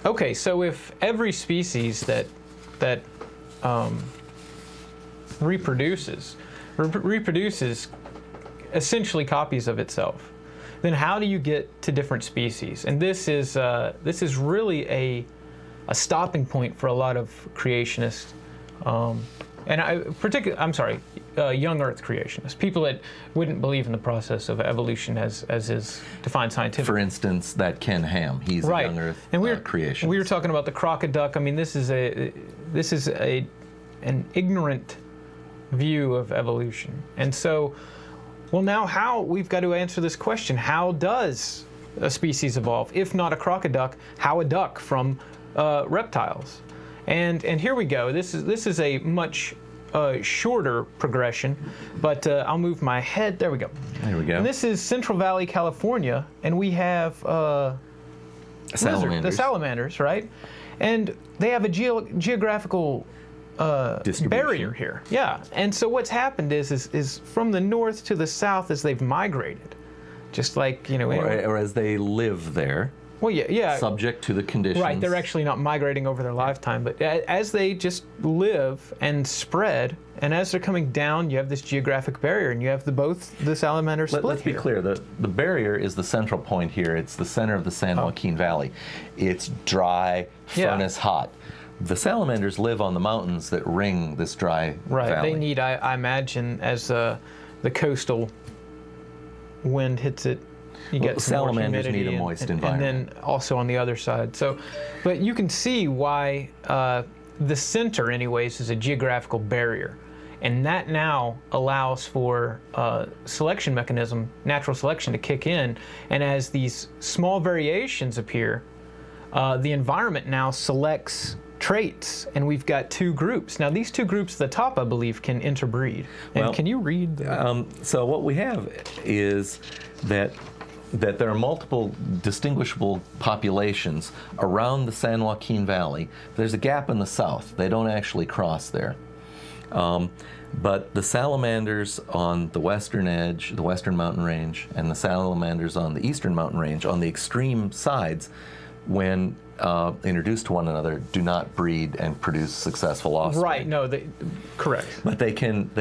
okay, so if every species that reproduces essentially copies of itself, then how do you get to different species? And this is really a stopping point for a lot of creationists, young Earth creationists, people that wouldn't believe in the process of evolution as is defined scientifically. For instance, that Ken Ham, he's a young Earth creationist. We were talking about the crocoduck. I mean, this is an ignorant view of evolution, and so. Well, now we've got to answer this question. How does a species evolve? If not a crocoduck, how a duck from reptiles? And here we go. This is a much shorter progression, but I'll move my head. There we go. There we go. And this is Central Valley, California, and we have the salamanders, right? And they have a geographical barrier here. Yeah. And so what's happened is from the north to the south as they've migrated, just like, or as they live there. Well, yeah. Subject to the conditions. Right. They're actually not migrating over their lifetime, but as they just live and spread, and as they're coming down, you have this geographic barrier, and you have both the salamanders split. Let's be clear. The barrier is the central point here. It's the center of the San Joaquin Valley. It's dry, furnace hot. The salamanders live on the mountains that ring this dry valley. They need, I imagine, as the coastal wind hits it, you get some salamanders more humidity need a moist environment. And then also on the other side. So, but you can see why the center, anyways, is a geographical barrier. And that now allows for selection mechanism, natural selection, to kick in. And as these small variations appear, the environment now selects traits, and we've got two groups. Now, these two groups at the top, I believe, can interbreed. And can you read? So what we have is that there are multiple distinguishable populations around the San Joaquin Valley. There's a gap in the south. They don't actually cross there. But the salamanders on the western edge, the western mountain range, and the salamanders on the eastern mountain range, on the extreme sides, when introduced to one another, do not breed and produce successful offspring. Right. No. Correct. But they can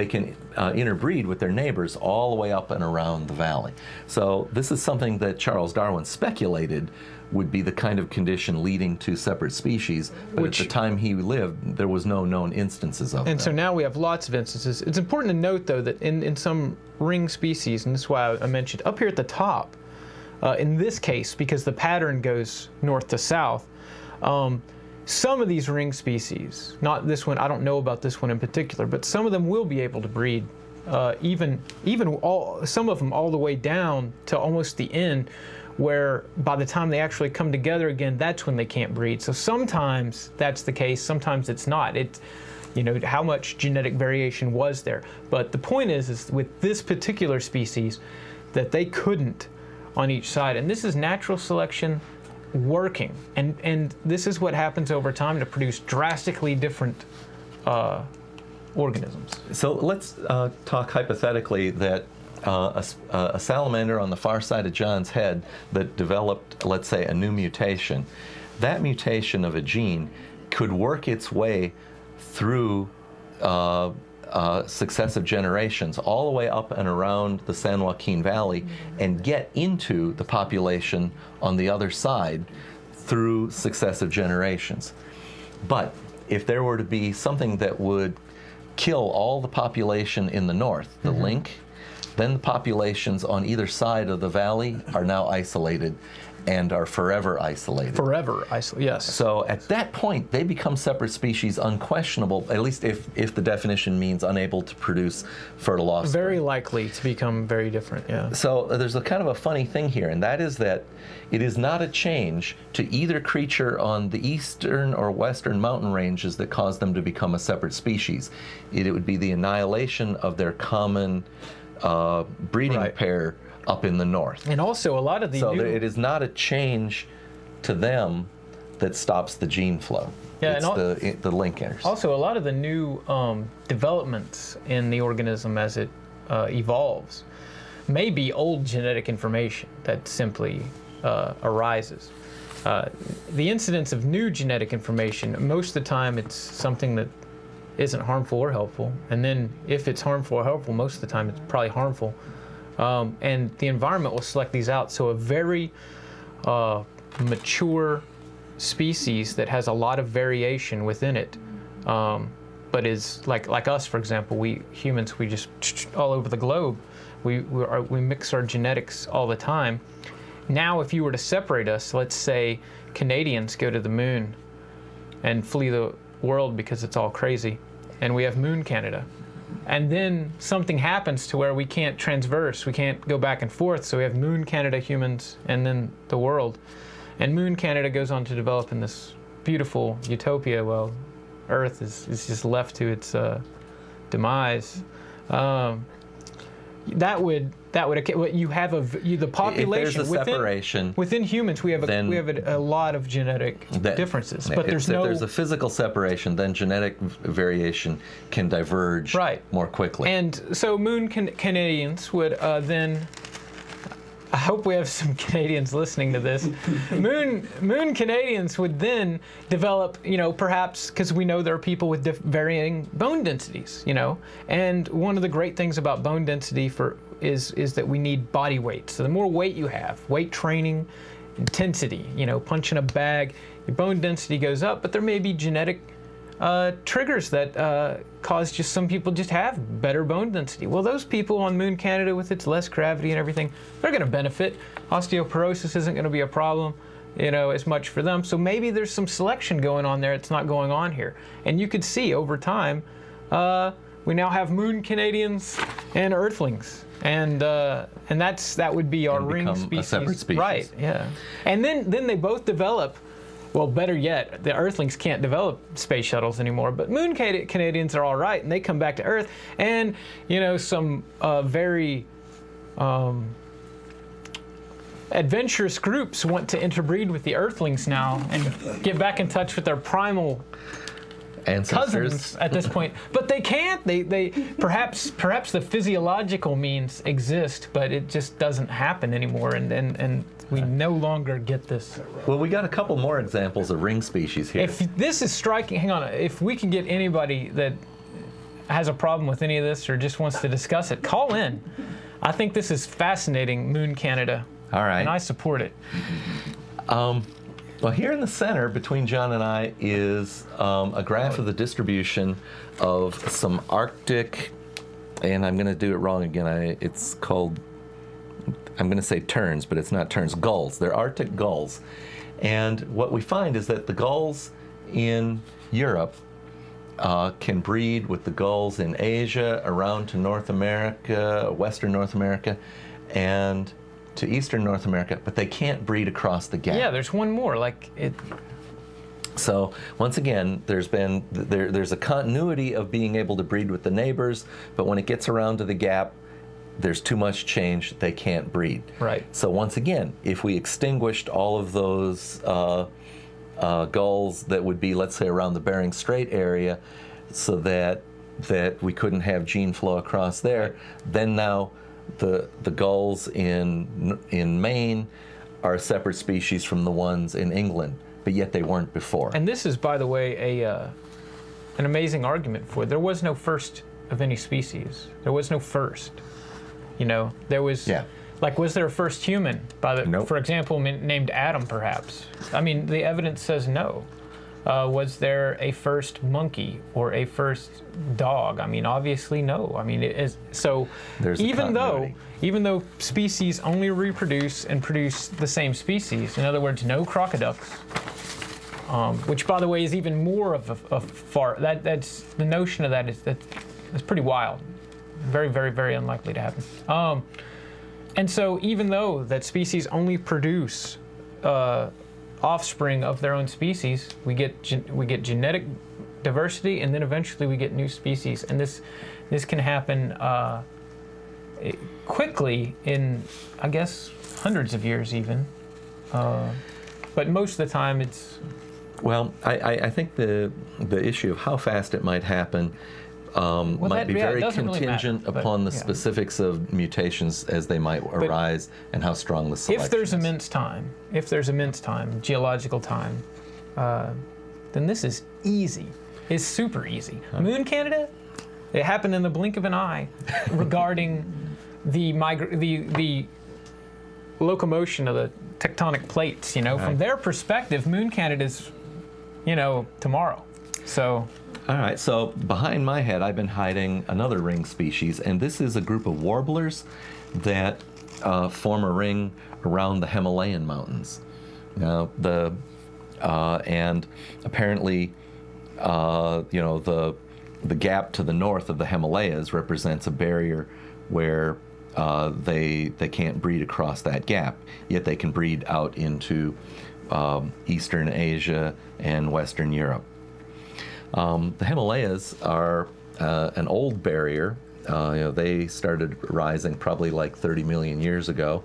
interbreed with their neighbors all the way up and around the valley. So this is something that Charles Darwin speculated would be the kind of condition leading to separate species. But at the time he lived, there was no known instances of it. And so now we have lots of instances. It's important to note, though, that in some ring species, and this is why I mentioned up here at the top. In this case, because the pattern goes north to south, some of these ring species, not this one, I don't know about this one in particular, but some of them will be able to breed, some of them all the way down to almost the end, where by the time they actually come together again, that's when they can't breed. So sometimes that's the case, sometimes it's not. How much genetic variation was there? But the point is with this particular species, that they couldn't on each side. And this is natural selection working. And this is what happens over time to produce drastically different organisms. So let's talk hypothetically that a salamander on the far side of John's head that developed, let's say, a new mutation, that mutation of a gene could work its way through successive generations all the way up and around the San Joaquin Valley and get into the population on the other side through successive generations. But if there were to be something that would kill all the population in the north, the link, then the populations on either side of the valley are now isolated and are forever isolated. Forever isolated, yes. So at that point, they become separate species, unquestionable, at least if the definition means unable to produce fertile offspring. Very likely to become very different, yeah. So there's a kind of a funny thing here, and that is that it is not a change to either creature on the eastern or western mountain ranges that caused them to become a separate species. It would be the annihilation of their common breeding pair up in the north. And also a lot of the it is not a change to them that stops the gene flow. Yeah, it's the linkers. Also, a lot of the new developments in the organism as it evolves may be old genetic information that simply arises. The incidence of new genetic information, most of the time it's something that isn't harmful or helpful. And then if it's harmful or helpful, most of the time it's probably harmful. And the environment will select these out. So a very mature species that has a lot of variation within it, but is like us, for example, we humans, we just all over the globe, we mix our genetics all the time. Now, if you were to separate us, let's say Canadians go to the moon and flee the world because it's all crazy, and we have Moon Canada. And then something happens to where we can't transverse, we can't go back and forth, so we have Moon Canada humans and then the world. And Moon Canada goes on to develop in this beautiful utopia while Earth is just left to its demise. That would you have the population if there's a separation within humans. We have a lot of genetic differences, but if there's a physical separation, then genetic variation can diverge more quickly. And so Moon Canadians would then. I hope we have some Canadians listening to this. Moon Canadians would then develop, perhaps because we know there are people with varying bone densities, And one of the great things about bone density is that we need body weight. So the more weight you have, weight training, intensity, punching a bag, your bone density goes up, but there may be genetic triggers that cause just some people just have better bone density. Well, those people on Moon Canada with its less gravity and everything, they're going to benefit. Osteoporosis isn't going to be a problem, as much for them. So maybe there's some selection going on there that's not going on here. And you could see over time, we now have Moon Canadians and Earthlings. And that would be our ring species. A separate species. Right, yeah. And then they both develop. Well, better yet, the Earthlings can't develop space shuttles anymore, but Moon Canadians are all right, and they come back to Earth, and some very adventurous groups want to interbreed with the Earthlings now and get back in touch with their primal ancestors cousins at this point, but they can't. They perhaps the physiological means exist, but it just doesn't happen anymore, and we no longer get this. Well, we got a couple more examples of ring species here. If this is striking, hang on. If we can get anybody that has a problem with any of this or just wants to discuss it, call in. I think this is fascinating, Moon Canada. All right. And I support it. Well, here in the center between John and I is a graph of the distribution of some Arctic, and I'm going to do it wrong again. It's called, I'm going to say terns, but it's not terns, gulls. They're Arctic gulls. And what we find is that the gulls in Europe can breed with the gulls in Asia, around to North America, Western North America, and to eastern North America, but they can't breed across the gap. Yeah, there's one more. Like it. So once again, there's a continuity of being able to breed with the neighbors, but when it gets around to the gap, there's too much change, they can't breed. Right. So once again, if we extinguished all of those gulls that would be, let's say, around the Bering Strait area, so that we couldn't have gene flow across there, then now the gulls in Maine are a separate species from the ones in England, but yet they weren't before. And this is, by the way, an amazing argument for it. There was no first of any species. There was no first. You know, there was. Yeah. Like, was there a first human, Nope. for example, named Adam, perhaps? I mean, the evidence says no. Was there a first monkey or a first dog? I mean, obviously no. I mean, it is so. There's even though species only reproduce and produce the same species, in other words, no crocoducks, which, by the way, is even more of a far. That's the notion of that's pretty wild. Very, very, very unlikely to happen. And so even though that species only produce offspring of their own species, we get genetic diversity, and then eventually we get new species. And this can happen quickly in, I guess, hundreds of years even. But most of the time it's... Well, I think the issue of how fast it might happen might be very contingent really matter, upon the specifics of mutations as they might arise and how strong the selection if there's is. immense time, geological time, then this is easy. It's super easy. Moon Canada, it happened in the blink of an eye regarding the locomotion of the tectonic plates. You know, from their perspective, Moon Canada's, tomorrow. So. All right, so behind my head, I've been hiding another ring species, and this is a group of warblers that form a ring around the Himalayan mountains. Now, and apparently, the gap to the north of the Himalayas represents a barrier where they can't breed across that gap, yet they can breed out into Eastern Asia and Western Europe. The Himalayas are an old barrier. They started rising probably like 30 million years ago.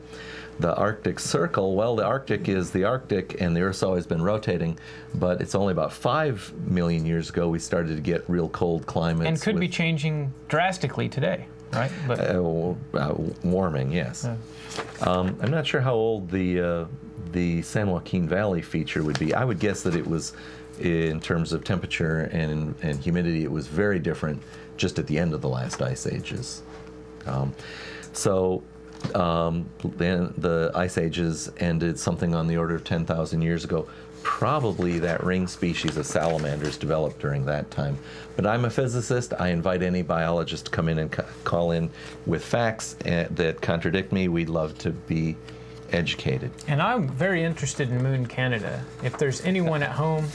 The Arctic Circle, well, the Arctic is the Arctic, and the Earth's always been rotating, but it's only about 5 million years ago we started to get real cold climates. And could be changing drastically today, right? But warming, yes. I'm not sure how old the San Joaquin Valley feature would be. I would guess that it was, in terms of temperature and humidity, it was very different just at the end of the last ice ages. Then the ice ages ended something on the order of 10,000 years ago. Probably that ring species of salamanders developed during that time. But I'm a physicist. I invite any biologist to come in and call in with facts that contradict me. We'd love to be educated. And I'm very interested in Moon Canada. If there's anyone at home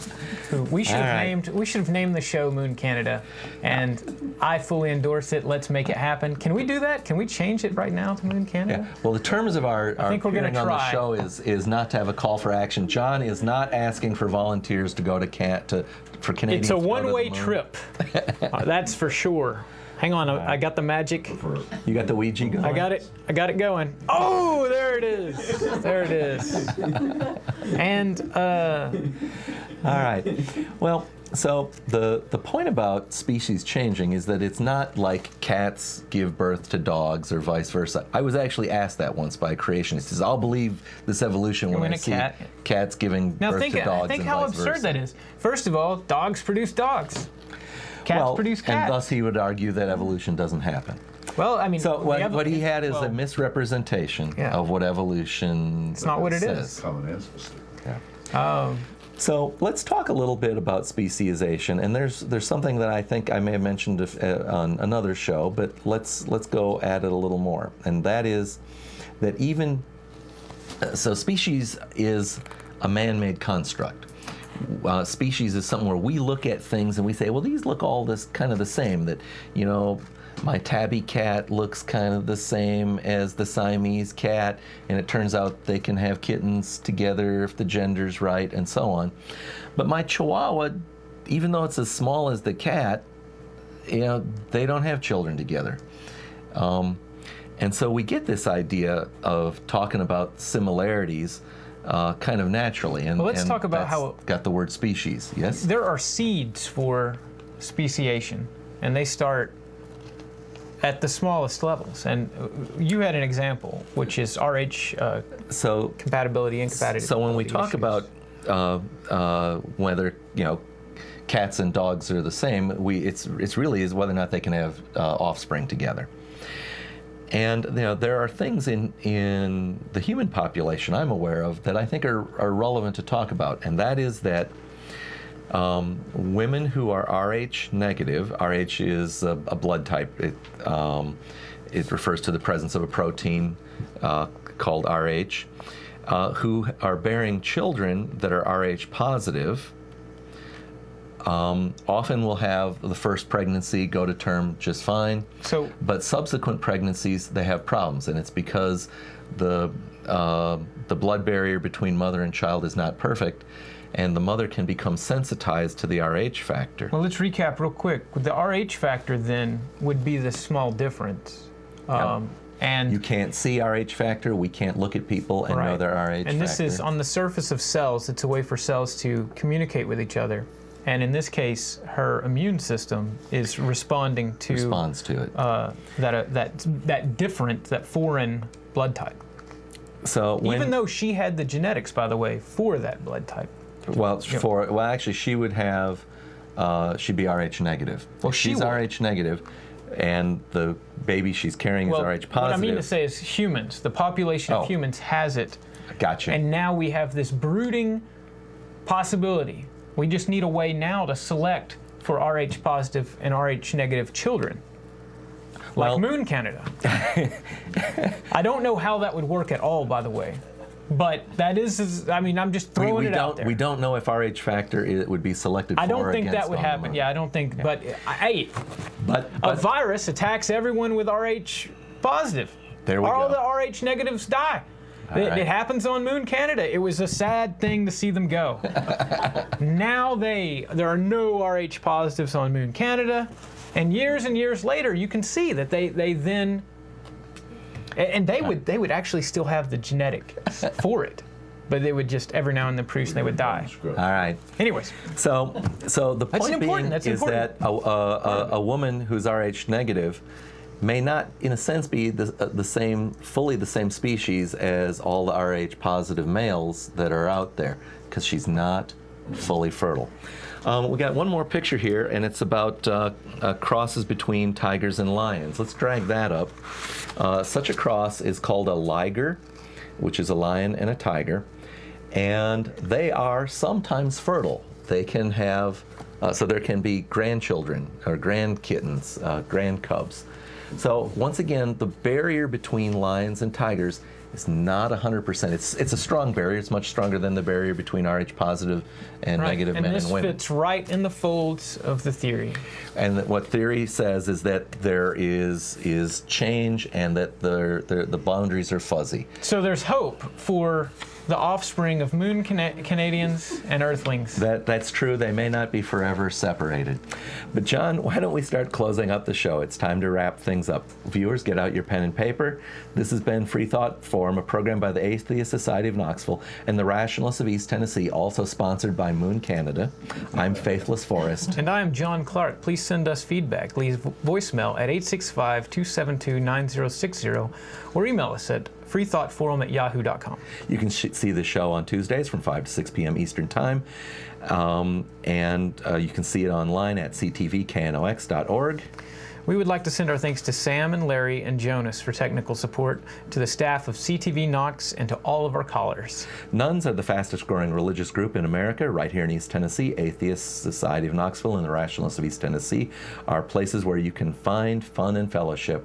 who we should have named the show Moon Canada, and I fully endorse it. Let's make it happen. Can we do that? Can we change it right now to Moon Canada? Yeah. Well, the terms of our appearing on the show is not to have a call for action. John is not asking for volunteers to go for Canadians. It's a one-way trip. That's for sure. Hang on, I got the magic. You got the Ouija going? I got it going. Oh, there it is. There it is. And, all right. Well, so the point about species changing is that it's not like cats give birth to dogs or vice versa. I was actually asked that once by a creationist. He says, I'll believe this evolution when I see cats giving birth to dogs. Now think how absurd that is. First of all, dogs produce dogs. Cats produce cats. And thus he would argue that evolution doesn't happen. Well, I mean... So what he had is a misrepresentation of what evolution It's not what it says. is. Common ancestor. Yeah. So let's talk a little bit about speciation, and there's something that I think I may have mentioned on another show, but let's go at it a little more, and that is that species is a man-made construct. Species is something where we look at things and we say, well, these look all this kind of the same. That my tabby cat looks kind of the same as the Siamese cat, and it turns out they can have kittens together if the gender's right, and so on. But my Chihuahua, even though it's as small as the cat, they don't have children together. And so we get this idea of talking about similarities kind of naturally. And, well, let's talk about how got the word species. Yes? There are seeds for speciation, and they start at the smallest levels. And you had an example, which is RH compatibility, incompatibility. So when we talk issues. about whether, cats and dogs are the same, it's really is whether or not they can have offspring together. And there are things in the human population I'm aware of that I think are relevant to talk about, and that is that women who are Rh negative, Rh is a blood type. It refers to the presence of a protein called Rh, who are bearing children that are Rh positive. Often will have the first pregnancy go to term just fine, but subsequent pregnancies they have problems, and it's because the blood barrier between mother and child is not perfect, and the mother can become sensitized to the Rh factor. Well, let's recap real quick. The Rh factor then would be the small difference. And you can't see Rh factor. We can't look at people and know their Rh factor. And this is on the surface of cells. It's a way for cells to communicate with each other. And in this case, her immune system is responding to it. That foreign blood type. So even though she had the genetics, by the way, for that blood type. Well, actually, she would have. She'd be Rh negative. Well, she's Rh negative, and the baby she's carrying is Rh positive. What I mean to say is humans. The population of humans has it. Gotcha. And now we have this brooding possibility. We just need a way now to select for Rh positive and Rh negative children. Like Moon Canada. I don't know how that would work at all, by the way. But that is, I'm just throwing it out there. We don't know if Rh factor would be selected for or against. I don't think that would happen. Yeah, I don't think. Yeah. But a virus attacks everyone with Rh positive. There we go. All the Rh negatives die. It happens on Moon Canada. It was a sad thing to see them go. Now there are no Rh positives on Moon Canada, and years later, you can see that they then, and they would actually still have the genetic for it, but they would just every now and then produce and they would die. All right. Anyways. So the point being is that a woman who's Rh negative may not, in a sense, be fully the same species as all the Rh positive males that are out there, because she's not fully fertile. We got one more picture here, and it's about crosses between tigers and lions. Let's drag that up. Such a cross is called a liger, which is a lion and a tiger, and they are sometimes fertile. They can have, so there can be grandchildren or grand kittens, grand cubs. So once again, the barrier between lions and tigers is not 100%. It's a strong barrier. It's much stronger than the barrier between Rh positive and negative men and women. And this fits right in the folds of the theory. And what theory says is that there is change, and that the boundaries are fuzzy. So there's hope for the offspring of Moon Canadians and Earthlings. That's true. They may not be forever separated. But John, why don't we start closing up the show? It's time to wrap things up. Viewers, get out your pen and paper. This has been Freethought Forum, a program by the Atheist Society of Knoxville and the Rationalists of East Tennessee, also sponsored by Moon Canada. I'm Faithless Forrest. And I am John Clark. Please send us feedback. Leave voicemail at 865-272-9060 or email us at freethoughtforum@yahoo.com. You can see the show on Tuesdays from 5 to 6 p.m. Eastern Time, and you can see it online at ctvknox.org. We would like to send our thanks to Sam and Larry and Jonas for technical support, to the staff of CTV Knox, and to all of our callers. Nuns are the fastest growing religious group in America. Right here in East Tennessee, Atheist Society of Knoxville and the Rationalists of East Tennessee are places where you can find fun and fellowship.